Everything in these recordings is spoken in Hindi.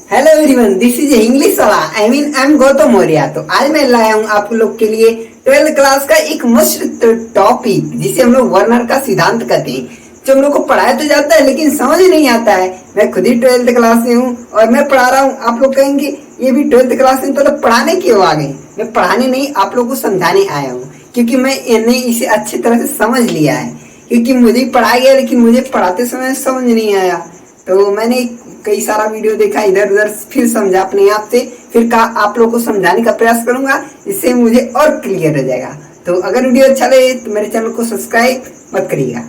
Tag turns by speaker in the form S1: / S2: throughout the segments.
S1: Hello everyone, this is English वाला आई एम गौतम मौर्य। तो आज मैं लाया हूँ आप लोग के लिए 12th क्लास का एक मस्त टॉपिक जिसे हम लोग वर्नर का सिद्धांत कहते हैं। जो हम लोग को पढ़ाया तो जाता है लेकिन समझ नहीं आता है। मैं खुद ही 12th क्लास में हूँ और मैं पढ़ा रहा हूँ। आप लोग कहेंगे ये भी 12th क्लास में तो पढ़ाने क्यों आ गए? मैं पढ़ाने नहीं, आप लोग को समझाने आया हूँ, क्योंकि मैंने इसे अच्छी तरह से समझ लिया है। क्योंकि मुझे पढ़ाया गया लेकिन मुझे पढ़ाते समय समझ नहीं आया, तो मैंने कई सारा वीडियो देखा, इधर उधर फिर समझा अपने आप से, फिर कहा आप लोगों को समझाने का प्रयास करूंगा, इससे मुझे और क्लियर हो जाएगा। तो अगर वीडियो अच्छा लगे तो मेरे चैनल को सब्सक्राइब मत करिएगा,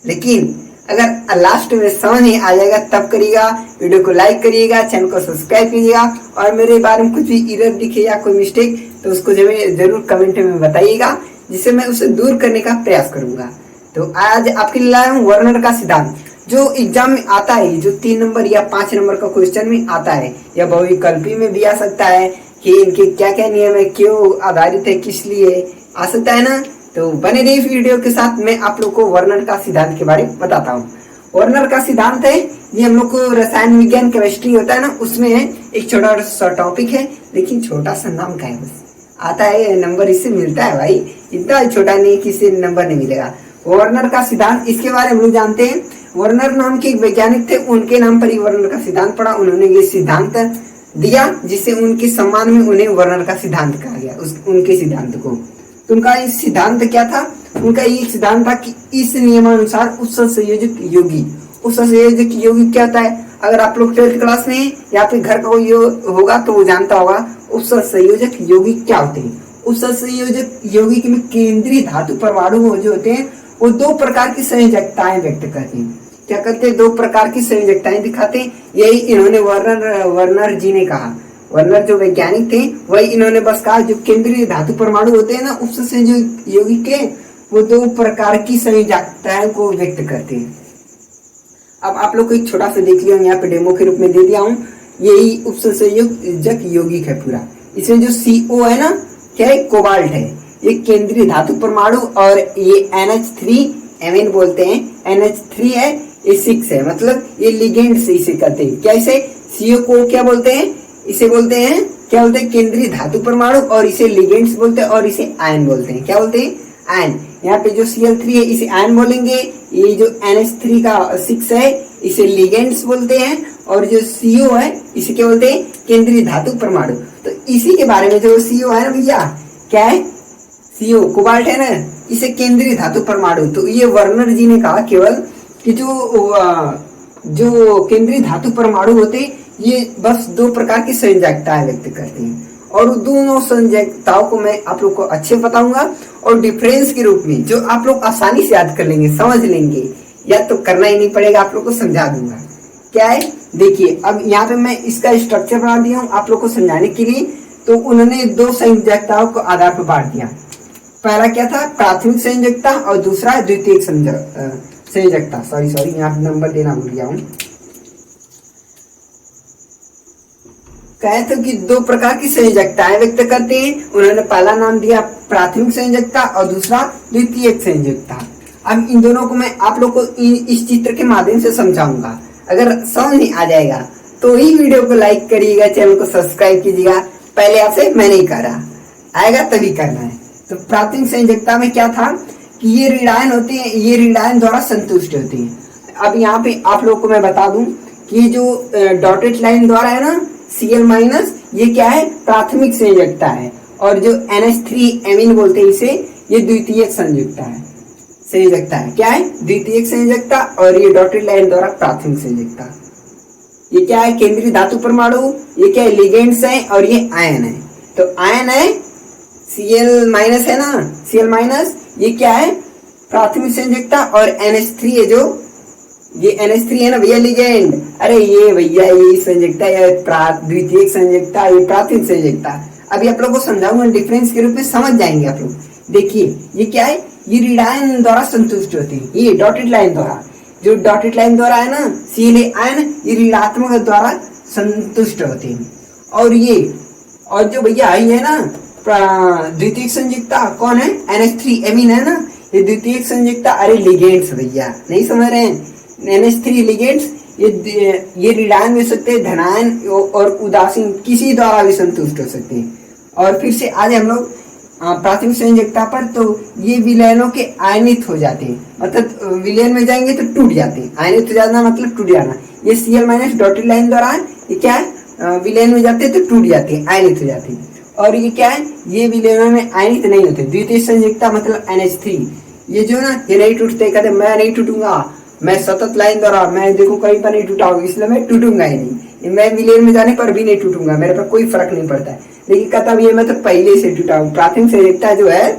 S1: लेकिन अगर लास्ट में समझ नहीं आ जाएगा तब करिएगा। वीडियो को लाइक करिएगा, चैनल को सब्सक्राइब कीजिएगा और मेरे बारे में कुछ भी एरर दिखे या कोई मिस्टेक तो उसको जरूर कमेंट में बताइएगा, जिससे मैं उसे दूर करने का प्रयास करूंगा। तो आज आपके लिए लाया हूँ वर्नर का सिद्धांत, जो एग्जाम में आता है, जो 3 नंबर या 5 नंबर का क्वेश्चन में आता है, या बहुविकल्पी में भी आ सकता है कि इनके क्या क्या नियम है, क्यों आधारित है, किस लिए आ सकता है ना। तो बने रहिए वीडियो के साथ। मैं आप लोग को वर्नर का सिद्धांत के बारे में बताता हूँ। वर्नर का सिद्धांत है, ये हम लोग को रसायन विज्ञान केमिस्ट्री होता है ना, उसमें एक छोटा सा टॉपिक है, लेकिन छोटा सा नाम का है, बस आता है नंबर इससे मिलता है भाई, इतना छोटा नहीं कि इससे नंबर नहीं मिलेगा। वर्नर का सिद्धांत, इसके बारे में हम लोग जानते हैं। वर्नर नाम के एक वैज्ञानिक थे, उनके नाम पर ही वर्नर का सिद्धांत पड़ा। उन्होंने ये सिद्धांत दिया जिससे उनके सम्मान में उन्हें वर्नर का सिद्धांत कहा गया, उनके सिद्धांत को। तो उनका इस सिद्धांत क्या था? उनका ये सिद्धांत था कि इस नियमानुसार उत्सर्जक यौगिक, उत्सर्जक यौगिक क्या होता है? अगर आप लोग 12th क्लास में हैं या फिर घर का कोई होगा तो वो जानता होगा उत्सर्जक यौगिक क्या होते हैं। उत्सर्जक यौगिक में केंद्रीय धातु परमाणु जो होते हैं वो 2 प्रकार की संयोजकताएं व्यक्त करते हैं। क्या करते हैं? 2 प्रकार की संयोजकताएं दिखाते हैं। यही इन्होंने वर्नर जी ने कहा। वर्नर जो वैज्ञानिक थे वही इन्होंने बस कहा, जो केंद्रीय धातु परमाणु होते हैं ना उत्सर्जक यौगिक के, वो 2 प्रकार की संयोजकताएं को व्यक्त करते हैं। अब आप लोग को एक छोटा सा देख लिया, यहाँ पे डेमो के रूप में दे दिया हूँ। यही उत्सर्जक यौगिक है पूरा। इसमें जो CO है ना, क्या है? कोबाल्ट है। ये केंद्रीय धातु परमाणु, और ये NH3 बोलते हैं, NH3 है, ये 6 है, मतलब ये लिगेंड से इसे कहते हैं। क्या इसे? CO को क्या बोलते हैं? इसे बोलते हैं, क्या बोलते हैं? केंद्रीय धातु परमाणु, और इसे लिगेंड्स बोलते हैं, और इसे आयन बोलते हैं। क्या बोलते हैं? आयन। यहाँ पे जो Cl3 है इसे आयन बोलेंगे, ये जो NH3 का 6 है इसे लिगेंड्स बोलते हैं, और जो CO है इसे क्या बोलते हैं? केंद्रीय धातु परमाणु। तो इसी के बारे में जो CO है ना भैया, क्या है? CO कोबाल्ट है ना, इसे केंद्रीय धातु परमाणु। तो ये वर्नर जी ने कहा केवल कि जो केंद्रीय धातु परमाणु होते ये बस 2 प्रकार की संयोजकताएं व्यक्त करते हैं, और दोनों संयोजकताओं को मैं आप लोग को अच्छे बताऊंगा, और डिफरेंस के रूप में जो आप लोग आसानी से याद कर लेंगे, समझ लेंगे, या तो करना ही नहीं पड़ेगा, आप लोग को समझा दूंगा। क्या है? देखिए, अब यहाँ पे मैं इसका स्ट्रक्चर बना दिया हूँ आप लोग को समझाने के लिए। तो उन्होंने 2 संयोजकताओं को आधार पर बांट दिया। पहला क्या था? प्राथमिक संयोजकता, और दूसरा द्वितीयक संयोजकता। सॉरी यहाँ पे नंबर देना भूल गया हूँ। कहे तो कि 2 प्रकार की संयोजकताएं व्यक्त करते हैं। उन्होंने पहला नाम दिया प्राथमिक संयोजकता और दूसरा द्वितीयक संयोजकता। अब इन दोनों को मैं आप लोग को इस चित्र के माध्यम से समझाऊंगा। अगर समझ नहीं आ जाएगा तो ही वीडियो को लाइक करिएगा, चैनल को सब्सक्राइब कीजिएगा। पहले आपसे मैं नहीं कर रहा, आएगा तभी करना है। तो प्राथमिक संयोजकता में क्या था कि ये ऋणायन होते हैं, ये ऋणायन द्वारा संतुष्ट होते हैं। अब यहाँ पे आप लोग को मैं बता दूं कि जो डॉटेड लाइन द्वारा है ना, Cl-, ये क्या है? प्राथमिक संयोजकता है, और जो NH3 बोलते हैं इसे, ये द्वितीयक संयोजकता है। क्या है? द्वितीयक संयोजकता, और ये डॉटेड लाइन द्वारा प्राथमिक संयोजकता। ये क्या है? केंद्रीय धातु परमाणु। ये क्या है? लिगेंड्स है, और ये आयन है। तो आयन है, Cl- है ना, Cl-, ये क्या है? प्राथमिक संयोजकता, और NH3 है, जो ये NH3 है ना भैया, लिगेंड। अरे ये भैया ये संयोजकता, ये द्वितीयक संयोजकता, ये प्राथमिक संयोजकता। अभी आप लोग को समझाऊंगा, डिफरेंस के रूप में समझ जाएंगे आप लोग। देखिए ये क्या है? ये ऋणायन द्वारा संतुष्ट होते हैं, ये डॉटेड लाइन द्वारा। जो डॉटेड लाइन द्वारा है ना, Cl आयन, ये ऋणात्मक द्वारा संतुष्ट होते हैं। और जो भैया ये है ना द्वितीयक संयोजकता, कौन है? NH3 है ना, ये द्वितीयक संयोजकता। अरे लिगेंड्स भैया, नहीं समझ रहे हैं? NH3 लिगेंड्स, ये ऋणायन भी हो सकते हैं, धनायन और उदासीन किसी द्वारा भी संतुष्ट हो सकते हैं। और फिर से आज हम लोग प्राथमिक संयोजकता पर, तो ये विलयनों के आयनित हो जाते हैं, मतलब विलयन में जाएंगे तो टूट जाते हैं। आयनित हो जाना मतलब टूट जाना। ये Cl माइनस डॉटेड लाइन द्वारा ये क्या है, विलयन में जाते हैं तो टूट जाते हैं, आयनित हो जाते हैं। और ये क्या है, ये विलयनों में आयनित नहीं होते। द्वितीय संयोजकता मतलब NH3, ये जो ना ये नहीं टूटते, कहते मैं नहीं टूटूंगा, मैं सतत लाइन द्वारा, मैं देखो कहीं पर नहीं टूटा होगा इसलिए मैं टूटूंगा ही नहीं, मैं विलयन में जाने पर भी नहीं टूटूंगा, मेरे पर कोई फर्क नहीं पड़ता है। लेकिन कहता भैया मैं तो पहले से टूटा हूँ। प्राथमिक संयोजकता जो है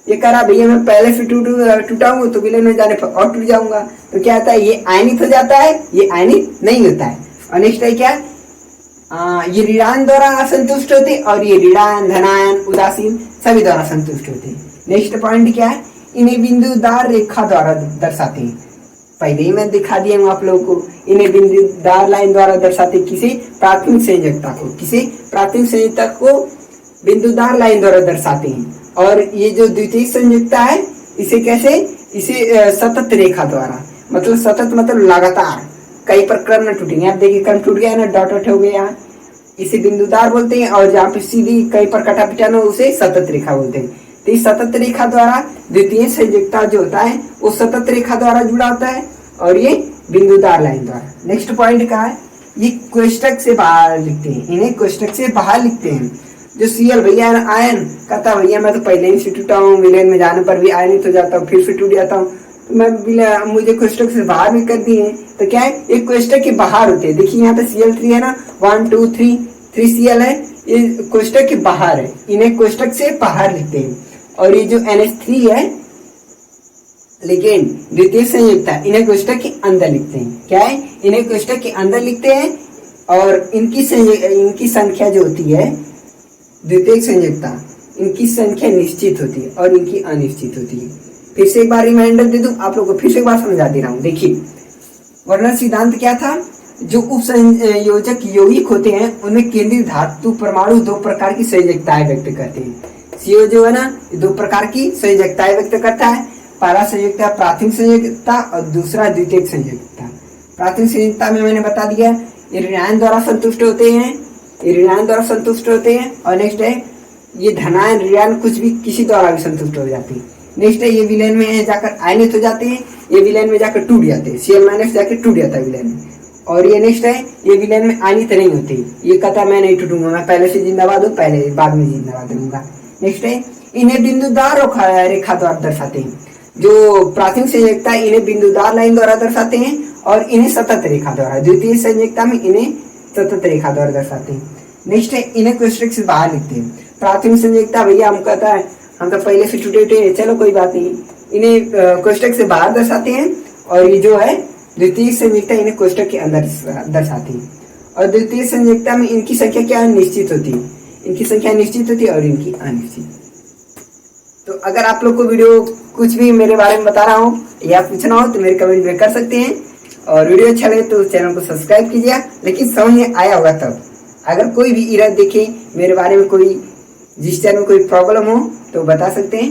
S1: ये कह रहा भैया मैं पहले से टूटा हूँ तो विलयन में जाने पर और टूट जाऊंगा। तो क्या होता है, ये आयनित हो जाता है, ये आयनित नहीं होता है। और नेक्स्ट है क्या, ये ऋणायन द्वारा संतुष्ट होते और ये ऋणायन, धनायन, उदासीन सभी द्वारा संतुष्ट होते हैं। नेक्स्ट पॉइंट क्या है, इन्हें बिंदुदार रेखा द्वारा दर्शाते हैं। पहले ही मैं दिखा दिया हूँ आप लोगों को, इन्हें बिंदुदार लाइन द्वारा दर्शाते किसे, प्राथमिक संयोजकता को, किसे, प्राथमिक संयोजकता को बिंदुदार लाइन द्वारा दर्शाते हैं। और ये जो द्वितीय संयोजकता है इसे कैसे, इसे सतत रेखा द्वारा, मतलब सतत मतलब लगातार, कहीं पर क्रम न टूटेंगे। आप देखिए क्रम टूट गया ना, डॉट डॉट हो गया, इसे बिंदुदार बोलते हैं। और जहाँ पे सीधी कहीं पर कटा पिटा ना उसे सतत रेखा बोलते हैं। तो इस सतत रेखा द्वारा द्वितीय संयोजकता जो होता है वो सतत रेखा द्वारा जुड़ा होता है और ये बिंदुदार लाइन द्वारा। नेक्स्ट पॉइंट क्या है, ये कोष्टक से बाहर लिखते हैं, इन्हें कोष्टक से बाहर लिखते हैं। जो Cl भैया आयन कहता भैया मैं तो पहले ही से टूटा हूँ, विलयन में जाने पर भी आयनित हो जाता हूँ, फिर से टूट जाता हूँ, तो मैं मुझे कोष्टक से बाहर भी कर दिए। तो क्या है, ये कोष्टक के बाहर होते हैं। देखिए यहाँ पे Cl3 है ना, 1 2 3 Cl है, ये कोष्टक के बाहर है, इन्हें कोष्टक से बाहर लिखते हैं। और ये जो NH3 है, लेकिन द्वितीय संयोजकता, इन्हें कोष्टक के अंदर लिखते हैं। क्या है, इन्हें कोष्टक के अंदर लिखते हैं। और इनकी संख्या जो होती है द्वितीय संयोजकता, इनकी संख्या निश्चित होती है और इनकी अनिश्चित होती है। फिर से एक बार रिमाइंडर दे दूं आप लोगों को, फिर से एक बार समझा दे रहा हूँ। देखिए वर्णन सिद्धांत क्या था, जो उपसंयोजक यौगिक होते हैं उनमें केंद्रीय धातु परमाणु दो प्रकार की संयोजकताएं व्यक्त करते हैं। CO जो है ना, दो प्रकार की संयोजकताएं व्यक्त करता है। पहला संयोजकता प्राथमिक संयोजकता और दूसरा द्वितीयक संयोजकता। प्राथमिक संयोजकता में मैंने बता दिया ये ऋणायन द्वारा संतुष्ट होते हैं, ये ऋणायन द्वारा संतुष्ट होते हैं। और नेक्स्ट है ये धनायन, ऋणायन कुछ भी किसी द्वारा भी संतुष्ट हो जाते हैं। नेक्स्ट है ये विलयन में जाकर आयनित हो जाते हैं, ये विलयन में जाकर टूट जाते हैं, Cl माइनस जाकर टूट जाता है विलयन में। और ये नेक्स्ट है ये विलयन में आयनित नहीं होते, ये कहता है मैं नहीं टूटूंगा, मैं पहले से जिंदाबाद हूँ, पहले बाद में जिंदाबाद रहूंगा। नेक्स्ट है इन्हें बिंदुदार रेखा द्वारा दर्शाते हैं। जो प्राथमिक संयोजकता इन्हें बिंदुदार लाइन द्वारा दर्शाते हैं और इन्हें सतत रेखा द्वारा, द्वितीय संयोजकता में इन्हें सतत रेखा द्वारा दर्शाते हैं। नेक्स्ट है इन्हें कोष्टक से बाहर लिखते हैं। प्राथमिक संयोजकता भैया हम कहता है हम तो पहले से टूटे थे, चलो कोई बात नहीं, इन्हें कोष्टक से बाहर दर्शाते हैं। और ये जो है द्वितीय संयोजकता इन्हें कोष्टक के अंदर दर्शाती है। और द्वितीय संयोजकता में इनकी संख्या क्या निश्चित होती है, इनकी संख्या निश्चित होती है और इनकी अनिश्चित। तो अगर आप लोग को वीडियो कुछ भी मेरे बारे में बता रहा हूँ या पूछना हो तो मेरे कमेंट में कर सकते हैं। और वीडियो अच्छा लगे तो चैनल को सब्सक्राइब कीजिए, लेकिन समझ में आया होगा तब। अगर कोई भी इरर देखे मेरे बारे में, कोई जिस चैनल में कोई प्रॉब्लम हो तो बता सकते हैं।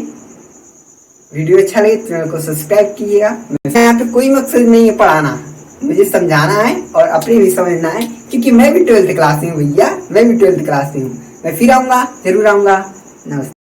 S1: वीडियो अच्छा लगे तो चैनल को सब्सक्राइब कीजिएगा। यहाँ पे कोई मकसद नहीं है पढ़ाना, मुझे समझाना है और अपने भी समझना है, क्योंकि मैं भी 12th क्लास में हूँ भैया, मैं भी 12th क्लास में हूँ। मैं फिर आऊँगा, जरूर आऊँगा। नमस्ते।